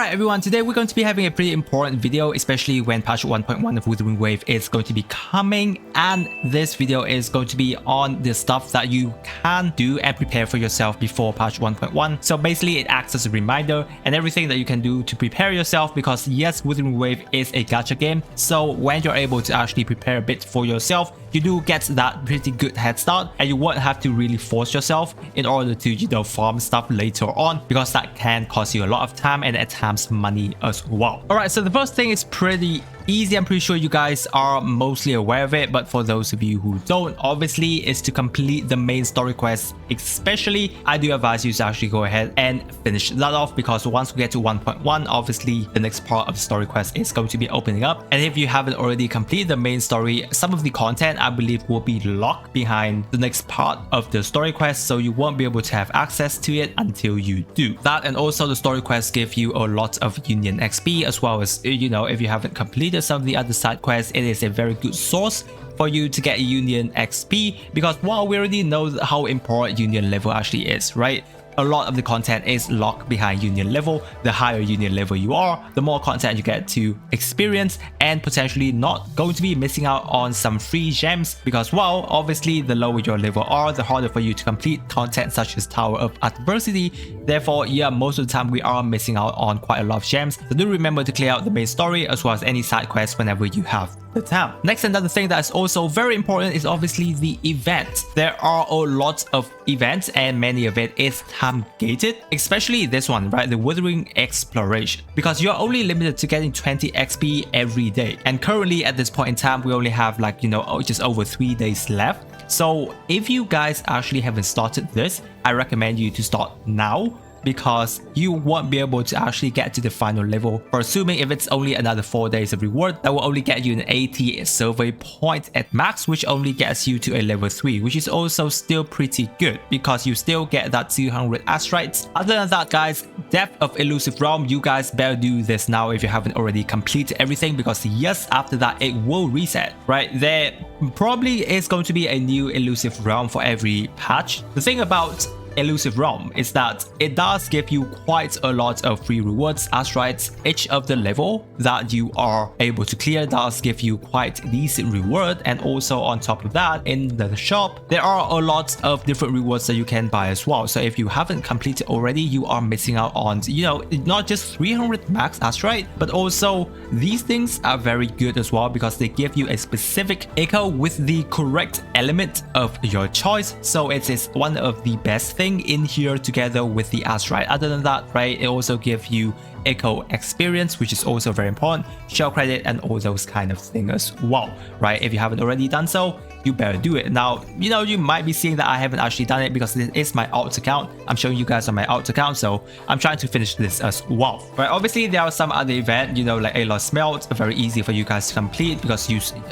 Alright everyone, today we're going to be having a pretty important video, especially when patch 1.1 of Wuthering Wave is going to be coming, and this video is going to be on the stuff that you can do and prepare for yourself before patch 1.1. So basically it acts as a reminder and everything that you can do to prepare yourself, because yes, Wuthering Wave is a gacha game, so when you're able to actually prepare a bit for yourself, you do get that pretty good head start, and you won't have to really force yourself in order to farm stuff later on, because that can cost you a lot of time and at times money as well. Alright, so the first thing is pretty easy. I'm pretty sure you guys are mostly aware of it, but for those of you who don't, obviously is to complete the main story quest. Especially, I do advise you to actually go ahead and finish that off, because once we get to 1.1, obviously the next part of the story quest is going to be opening up, and if you haven't already completed the main story, some of the content I believe will be locked behind the next part of the story quest, so you won't be able to have access to it until you do that. And also the story quests give you a lot of union XP, as well as if you haven't completed some of the other side quests, it is a very good source for you to get union XP, because while we already know how important union level actually is, right? A lot of the content is locked behind union level. The higher union level you are, the more content you get to experience, and potentially not going to be missing out on some free gems, because while obviously the lower your level are, the harder for you to complete content such as Tower of Adversity. Therefore, yeah, most of the time we are missing out on quite a lot of gems, so do remember to clear out the main story as well as any side quests whenever you have the time. Next, another thing that is also very important is obviously the event. There are a lot of events and many of it is time gated, especially this one, right? The Wuthering Exploration, because you're only limited to getting 20 XP every day, and currently at this point in time we only have like just over 3 days left. So if you guys actually haven't started this, I recommend you to start now, because you won't be able to actually get to the final level, for assuming if it's only another 4 days of reward, that will only get you an 80 survey point at max, which only gets you to a level 3, which is also still pretty good because you still get that 200 astrites. Other than that, guys, Depth of Elusive Realm, you guys better do this now if you haven't already completed everything, because yes, after that it will reset, right? There probably is going to be a new Elusive Realm for every patch. The thing about Elusive Realm is that it does give you quite a lot of free rewards, astrites. Each of the level that you are able to clear does give you quite decent reward, and also on top of that, in the shop there are a lot of different rewards that you can buy as well. So if you haven't completed already, you are missing out on not just 300 max astrite, but also these things are very good as well, because they give you a specific echo with the correct element of your choice. So it is one of the best things in here together with the astrite. Other than that, right, it also gives you echo experience, which is also very important, shell credit, and all those kind of things as well, right? If you haven't already done so, you better do it. Now, you might be seeing that I haven't actually done it because this is my alt account. I'm showing you guys on my alt account, so I'm trying to finish this as well, right? Obviously there are some other events, like a Lost Smelt, very easy for you guys to complete, because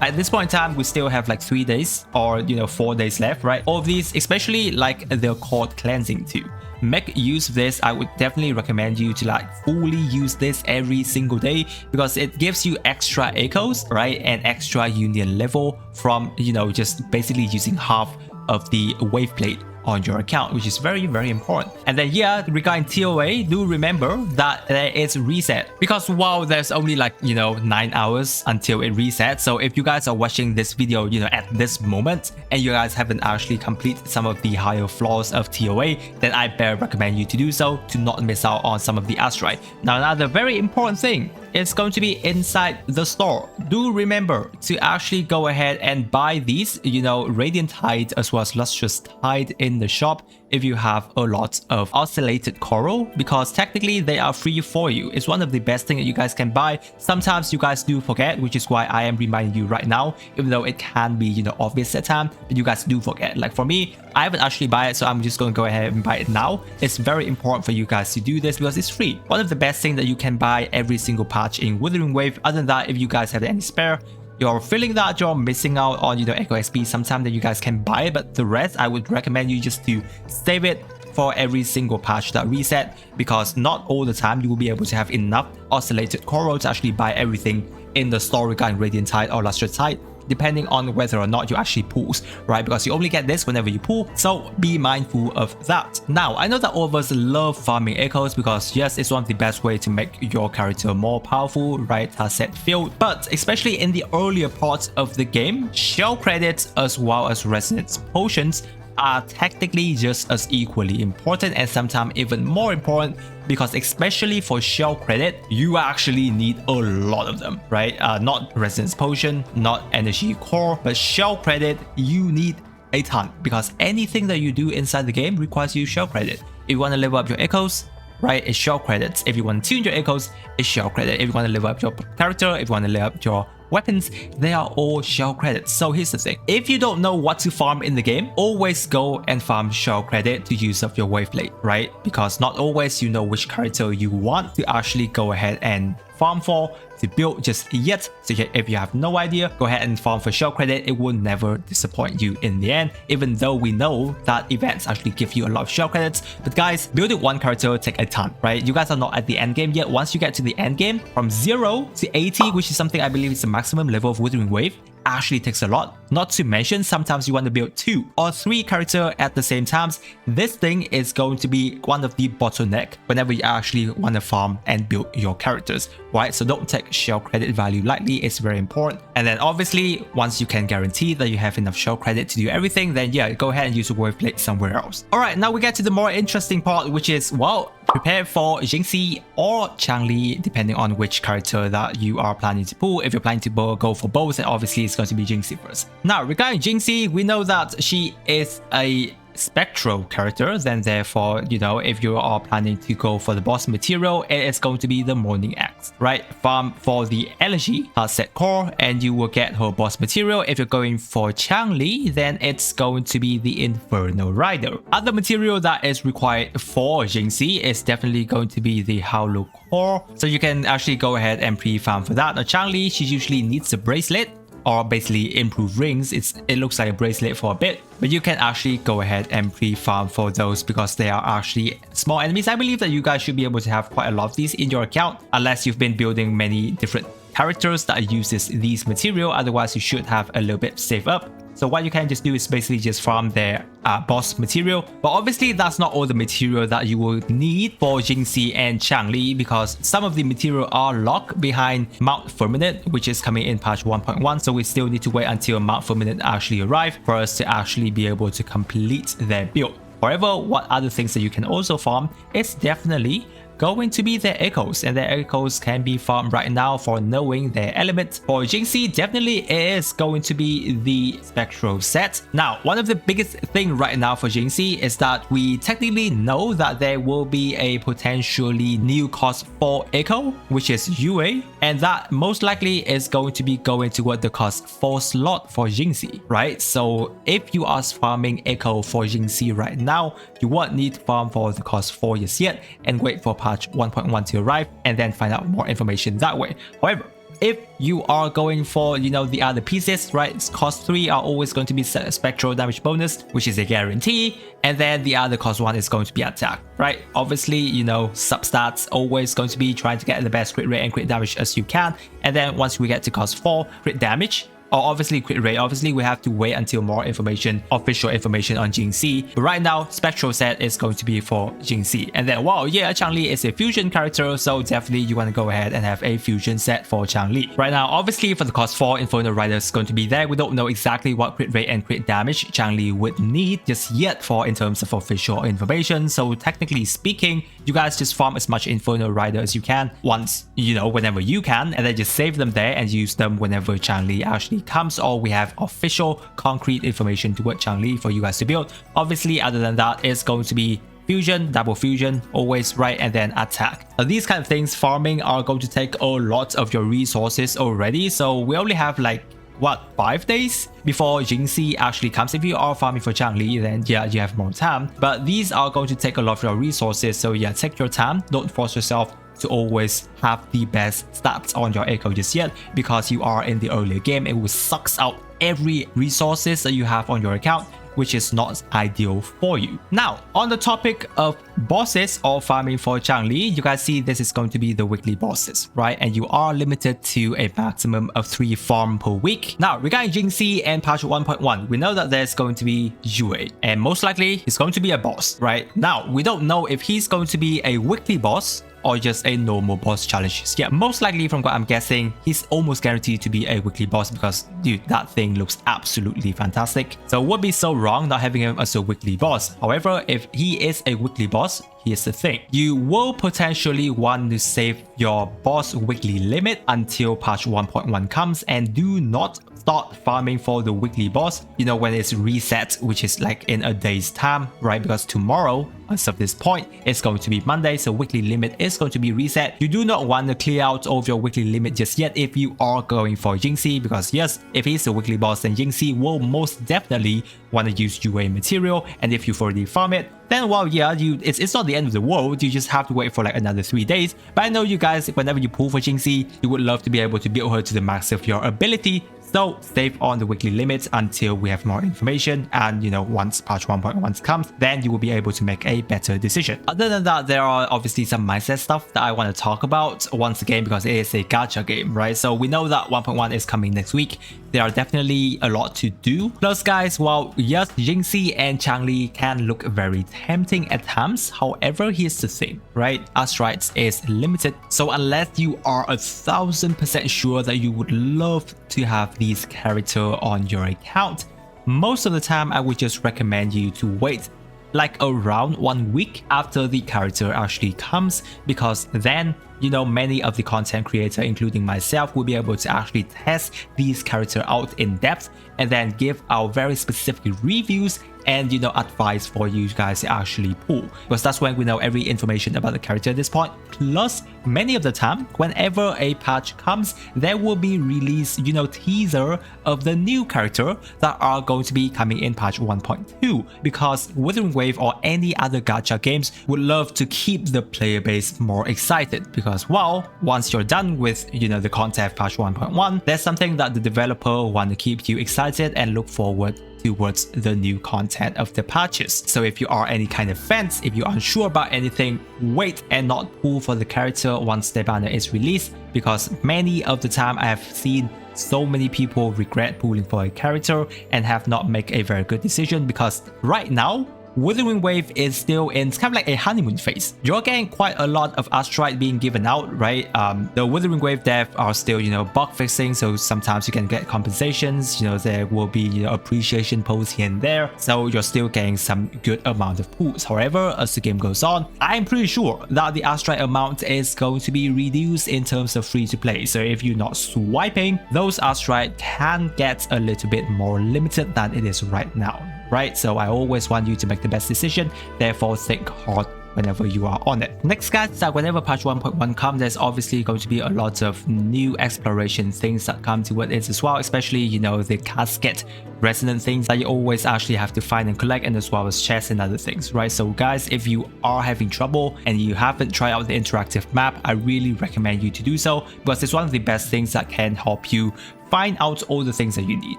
at this point in time we still have like 3 days or 4 days left, right? All of these, especially like the Court Cleansing too, make use of this. I would definitely recommend you to like fully use this every single day, because it gives you extra echoes, right, and extra union level from just basically using half of the wave plate on your account, which is very, very important. And then yeah, regarding TOA, do remember that there is reset, because while there's only like 9 hours until it resets, so if you guys are watching this video at this moment and you guys haven't actually completed some of the higher floors of TOA, then I better recommend you to do so to not miss out on some of the astrite. Now, another very important thing, it's going to be inside the store. Do remember to actually go ahead and buy these, Radiant Tide as well as Lustrous Tide in the shop if you have a lot of oscillated coral, because technically they are free for you. It's one of the best things that you guys can buy. Sometimes you guys do forget, which is why I am reminding you right now, even though it can be obvious at time, but you guys do forget. Like for me, I haven't actually buy it, so I'm just going to go ahead and buy it now. It's very important for you guys to do this because it's free. One of the best things that you can buy every single patch in Wuthering Wave. Other than that, if you guys have any spare, you're feeling that you're missing out on Echo XP, sometimes that you guys can buy it, but the rest I would recommend you just to save it for every single patch that reset, because not all the time you will be able to have enough oscillated coral to actually buy everything in the store regarding Radiant Tide or Lustrous Tide. depending on whether or not you actually pulls, right? Because you only get this whenever you pull, so be mindful of that. Now, I know that all of us love farming echoes because yes, it's one of the best way to make your character more powerful, right? As set field, but especially in the earlier parts of the game, shell credits as well as resonance potions are technically just as equally important and sometimes even more important, because especially for shell credit, you actually need a lot of them, right? Not resonance potion, not energy core, but shell credit, you need a ton, because anything that you do inside the game requires you shell credit. If you want to level up your echoes, right, it's shell credits. If you want to tune your echoes, it's shell credit. If you want to level up your character, if you want to level up your weapons, they are all shell credits. So here's the thing, if you don't know what to farm in the game, always go and farm shell credit to use up your wave blade, right? Because not always you know which character you want to actually go ahead and farm for to build just yet. So if you have no idea, go ahead and farm for shell credit. It will never disappoint you in the end, even though we know that events actually give you a lot of shell credits. But guys, building one character will take a ton, right? You guys are not at the end game yet. Once you get to the end game, from 0 to 80, which is something I believe is the maximum level of Wuthering Wave, actually takes a lot. Not to mention, sometimes you want to build 2 or 3 characters at the same time. This thing is going to be one of the bottleneck whenever you actually want to farm and build your characters, right? So don't take shell credit value lightly, it's very important. And then obviously, once you can guarantee that you have enough shell credit to do everything, then yeah, go ahead and use a wave blade somewhere else. Alright, now we get to the more interesting part, which is, well, prepare for Jinhsi or Changli, depending on which character that you are planning to pull. If you're planning to go for both, then obviously it's going to be Jinhsi first. Now, regarding Jinhsi, we know that she is a spectral character, then therefore, you know, if you are planning to go for the boss material, it is going to be the Morning Axe, right? Farm for the energy set core and you will get her boss material. If you're going for Changli, then it's going to be the Infernal Rider. Other material that is required for Jinhsi is definitely going to be the Howler core, so you can actually go ahead and pre-farm for that. Now Changli, she usually needs a bracelet, or basically improved rings. It looks like a bracelet for a bit, but you can actually go ahead and pre-farm for those because they are actually small enemies. I believe that you guys should be able to have quite a lot of these in your account, unless you've been building many different characters that uses these material. Otherwise, you should have a little bit saved up. So what you can just do is basically just farm their boss material. But obviously that's not all the material that you will need for Jinhsi and Changli, because some of the material are locked behind Mount Firmament, which is coming in patch 1.1. So we still need to wait until Mount Firmament actually arrive for us to actually be able to complete their build. However, what other things that you can also farm is definitely going to be their echoes, and their echoes can be farmed right now for knowing their element. For Jinhsi, definitely is going to be the spectral set. Now, one of the biggest thing right now for Jinhsi is that we technically know that there will be a potentially new cost 4 echo, which is UA, and that most likely is going to be going toward the cost 4 slot for Jinhsi, right? So if you are farming echo for Jinhsi right now, you won't need to farm for the cost 4 just yet and wait for patch 1.1 to arrive and then find out more information that way. However, if you are going for, you know, the other pieces, right, cost 3 are always going to be spectral damage bonus, which is a guarantee, and then the other cost 1 is going to be attack, right? Obviously, you know, substats always going to be trying to get the best crit rate and crit damage as you can, and then once we get to cost 4, crit damage, or obviously crit rate, obviously we have to wait until more information, official information on Jinhsi. But right now, spectral set is going to be for Jinhsi. And then, wow, yeah, Changli is a fusion character, so definitely you want to go ahead and have a fusion set for Changli. Right now, obviously for the cost 4, Infernal Rider is going to be there. We don't know exactly what crit rate and crit damage Changli would need just yet for in terms of official information. So technically speaking, you guys just farm as much Infernal Rider as you can once, you know, whenever you can, and then just save them there and use them whenever Changli actually comes, or we have official concrete information toward Changli for you guys to build. Obviously, other than that, it's going to be fusion, double fusion, always, right, and then attack. Now, these kind of things, farming are going to take a lot of your resources already, so we only have like, what, 5 days before Jinhsi actually comes. If you are farming for Changli, then yeah, you have more time, but these are going to take a lot of your resources, so yeah, take your time. Don't force yourself to always have the best stats on your echo just yet, because you are in the earlier game. It will sucks out every resources that you have on your account which is not ideal for you. Now, on the topic of bosses or farming for Changli, you guys see this is going to be the weekly bosses, right? And you are limited to a maximum of 3 farm per week. Now, regarding Jinhsi and patch 1.1, we know that there's going to be Yue, and most likely he's going to be a boss, right? Now, we don't know if he's going to be a weekly boss or just a normal boss challenges. Yeah, most likely from what I'm guessing, he's almost guaranteed to be a weekly boss because, dude, that thing looks absolutely fantastic. So it would be so wrong not having him as a weekly boss. However, if he is a weekly boss, here's the thing. You will potentially want to save your boss weekly limit until patch 1.1 comes, and do not start farming for the weekly boss, you know, when it's reset, which is like in a day's time, right? Because tomorrow, as of this point, it's going to be Monday, so weekly limit is going to be reset. You do not want to clear out all of your weekly limit just yet if you are going for Jinhsi, because yes, if he's a weekly boss, then Jinhsi will most definitely want to use UA material, and if you've already farmed it, then well, yeah, it's not the end of the world. You just have to wait for like another 3 days. But I know you guys, whenever you pull for Jinhsi, you would love to be able to build her to the max of your ability. So save on the weekly limits until we have more information, and you know, once patch 1.1 comes, then you will be able to make a better decision. Other than that, there are obviously some mindset stuff that I want to talk about once again, because it is a gacha game, right? So we know that 1.1 is coming next week. There are definitely a lot to do. Plus guys, while yes, Jinhsi and Changli can look very tempting at times, however, here's the thing, right? Astrites is limited, so unless you are 1000% sure that you would love to have these characters on your account, most of the time I would just recommend you to wait like around 1 week after the character actually comes, because then, you know, many of the content creators, including myself, will be able to actually test these characters out in depth and then give our very specific reviews and, you know, advice for you guys to actually pull, because that's when we know every information about the character at this point. Plus, many of the time, whenever a patch comes, there will be released, you know, teaser of the new character that are going to be coming in patch 1.2, because Wuthering Wave or any other gacha games would love to keep the player base more excited, because well, once you're done with, you know, the content of patch 1.1, there's something that the developer want to keep you excited and look forward towards the new content of the patches. So if you are any kind of fans, if you're unsure about anything, wait and not pull for the character once the banner is released, because many of the time I have seen so many people regret pulling for a character and have not made a very good decision, because right now Wuthering Wave is still in kind of like a honeymoon phase. You're getting quite a lot of Astrite being given out, right? The Wuthering Wave devs are still, you know, bug fixing, so sometimes you can get compensations, you know, there will be, you know, appreciation posts here and there, so you're still getting some good amount of pulls. However, as the game goes on, I'm pretty sure that the Astrite amount is going to be reduced in terms of free to play, so if you're not swiping, those Astrite can get a little bit more limited than it is right now, right? So I always want you to make the best decision, therefore think hard whenever you are on it. Next guys, is that whenever patch 1.1 comes, there's obviously going to be a lot of new exploration things that come to it as well, especially, you know, the casket resonant things that you always actually have to find and collect, and as well as chests and other things, right? So guys, if you are having trouble and you haven't tried out the interactive map, I really recommend you to do so, because it's one of the best things that can help you find out all the things that you need,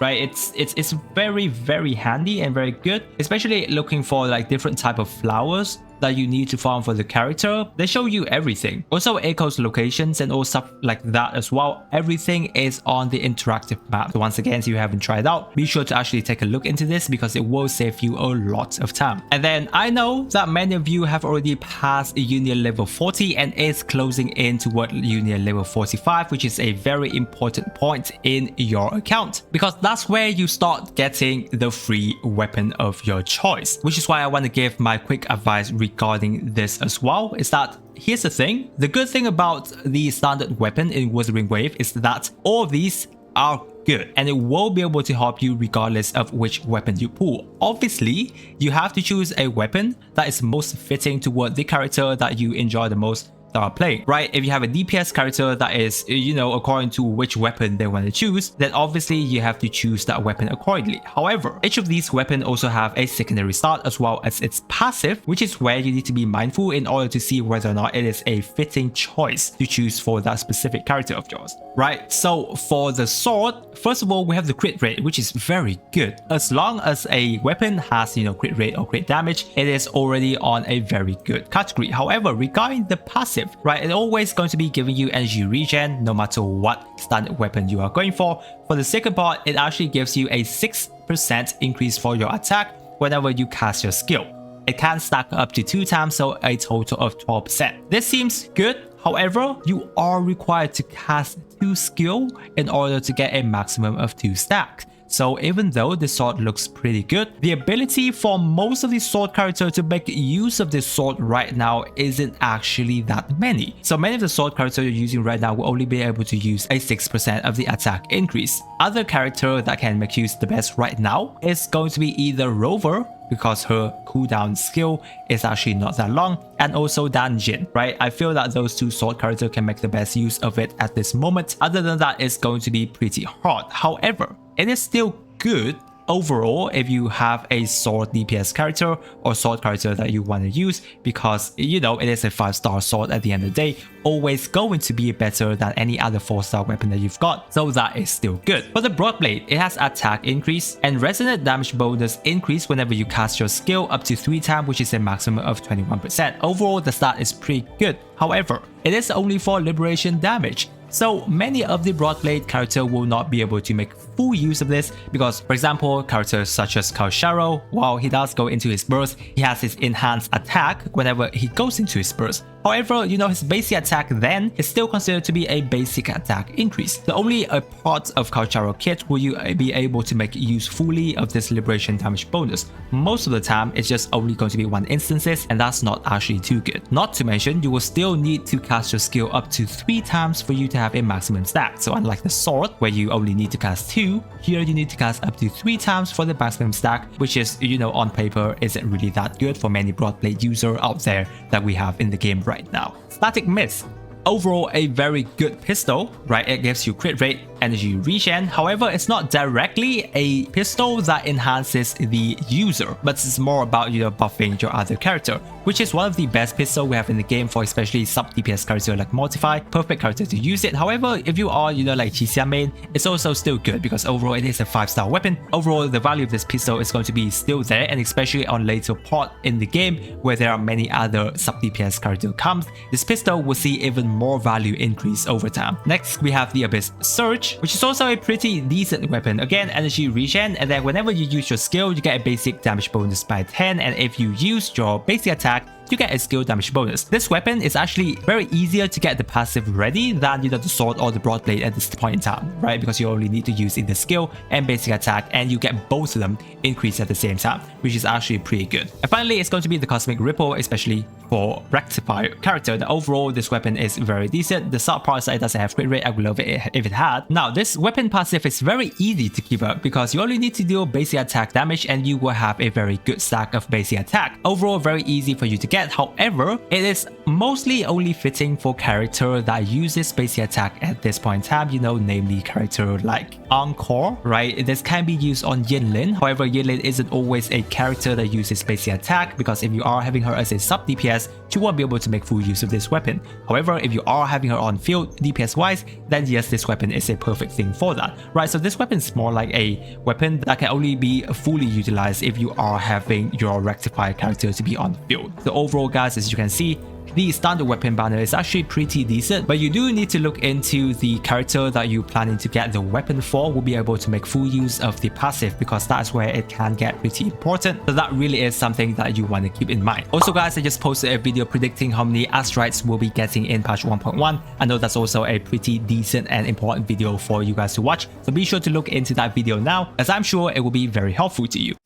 right? It's very handy and very good, especially looking for like different type of flowers that you need to farm for the character. They show you everything. Also echoes locations and all stuff like that as well. Everything is on the interactive map. So once again, if you haven't tried out, be sure to actually take a look into this, because it will save you a lot of time. And then I know that many of you have already passed Union level 40 and is closing in toward Union level 45, which is a very important point in your account, because that's where you start getting the free weapon of your choice, which is why I want to give my quick advice regarding this as well. Is that here's the thing, the good thing about the standard weapon in Wuthering Wave is that all of these are good, and it will be able to help you regardless of which weapon you pull. Obviously, you have to choose a weapon that is most fitting toward the character that you enjoy the most, that are playing, right? If you have a DPS character that is, according to which weapon they want to choose, then obviously you have to choose that weapon accordingly. However, each of these weapons also have a secondary start as well as its passive, which is where you need to be mindful in order to see whether or not it is a fitting choice to choose for that specific character of yours, right? So for the sword, first of all, we have the crit rate, which is very good. As long as a weapon has, crit rate or crit damage, it is already on a very good category. However, regarding the passive, right, it's always going to be giving you energy regen no matter what standard weapon you are going for. For the second part, it actually gives you a 6% increase for your attack whenever you cast your skill. It can stack up to 2 times, so a total of 12%. This seems good. However, you are required to cast 2 skill in order to get a maximum of 2 stacks. So even though the sword looks pretty good, the ability for most of the sword characters to make use of this sword right now isn't actually that many. So many of the sword characters you're using right now will only be able to use a 6% of the attack increase. Other character that can make use the best right now is going to be either Rover, because her cooldown skill is actually not that long, and also Jin, right? I feel that those 2 sword characters can make the best use of it at this moment. Other than that, it's going to be pretty hard. However, it is still good overall if you have a sword DPS character or sword character that you want to use, because it is a 5-star sword at the end of the day, always going to be better than any other 4-star weapon that you've got, so that is still good. For the Broadblade, it has attack increase and resonant damage bonus increase whenever you cast your skill up to 3 times, which is a maximum of 21%. Overall, the stat is pretty good. However, it is only for liberation damage. So many of the Broadblade characters will not be able to make full use of this because, for example, characters such as Sharo, while he does go into his burst, he has his enhanced attack whenever he goes into his burst. However, his basic attack then is still considered to be a basic attack increase. The only a part of Sharo kit will you be able to make use fully of this liberation damage bonus. Most of the time, it's just only going to be 1 instances, and that's not actually too good. Not to mention, you will still need to cast your skill up to 3 times for you to have a maximum stack. So unlike the sword, where you only need to cast 2, here you need to cast up to 3 times for the maximum stack, which is, on paper, isn't really that good for many Broadblade users out there that we have in the game right now. Static Miss. Overall, a very good pistol, right? It gives you crit rate, energy regen. However, it's not directly a pistol that enhances the user, but it's more about buffing your other character, which is one of the best pistols we have in the game for especially sub DPS character like Mortify. Perfect character to use it. However, if you are like Jinhsi main, it's also still good because overall it is a 5-star weapon. Overall, the value of this pistol is going to be still there, and especially on later part in the game where there are many other sub DPS character comes, this pistol will see even more value increase over time. Next, we have the Abyss Surge, which is also a pretty decent weapon. Again, energy regen, and then whenever you use your skill, you get a basic damage bonus by 10, and if you use your basic attack, you get a skill damage bonus. This weapon is actually very easier to get the passive ready than the sword or the Broadblade at this point in time, right? Because you only need to use either skill and basic attack, and you get both of them increased at the same time, which is actually pretty good. And finally, it's going to be the Cosmic Ripple, especially for Rectify character. The overall, this weapon is very decent. The sub part side doesn't have crit rate. I would love it if it had. Now, this weapon passive is very easy to keep up because you only need to deal basic attack damage and you will have a very good stack of basic attack. Overall, very easy for you to get. However, it is mostly only fitting for character that uses basic attack at this point in time, namely character like Encore, right? This can be used on Yinlin. However, Yinlin isn't always a character that uses basic attack because if you are having her as a sub DPS, you won't be able to make full use of this weapon. However, if you are having her on field DPS wise, then yes, this weapon is a perfect thing for that, right? So this weapon is more like a weapon that can only be fully utilized if you are having your Rectify character to be on field. So overall, guys, as you can see, the standard weapon banner is actually pretty decent, but you do need to look into the character that you're planning to get the weapon for will be able to make full use of the passive, because that's where it can get pretty important. So that really is something that you want to keep in mind. Also, guys, I just posted a video predicting how many asteroids we'll be getting in patch 1.1. I know that's also a pretty decent and important video for you guys to watch, so be sure to look into that video now, as I'm sure it will be very helpful to you.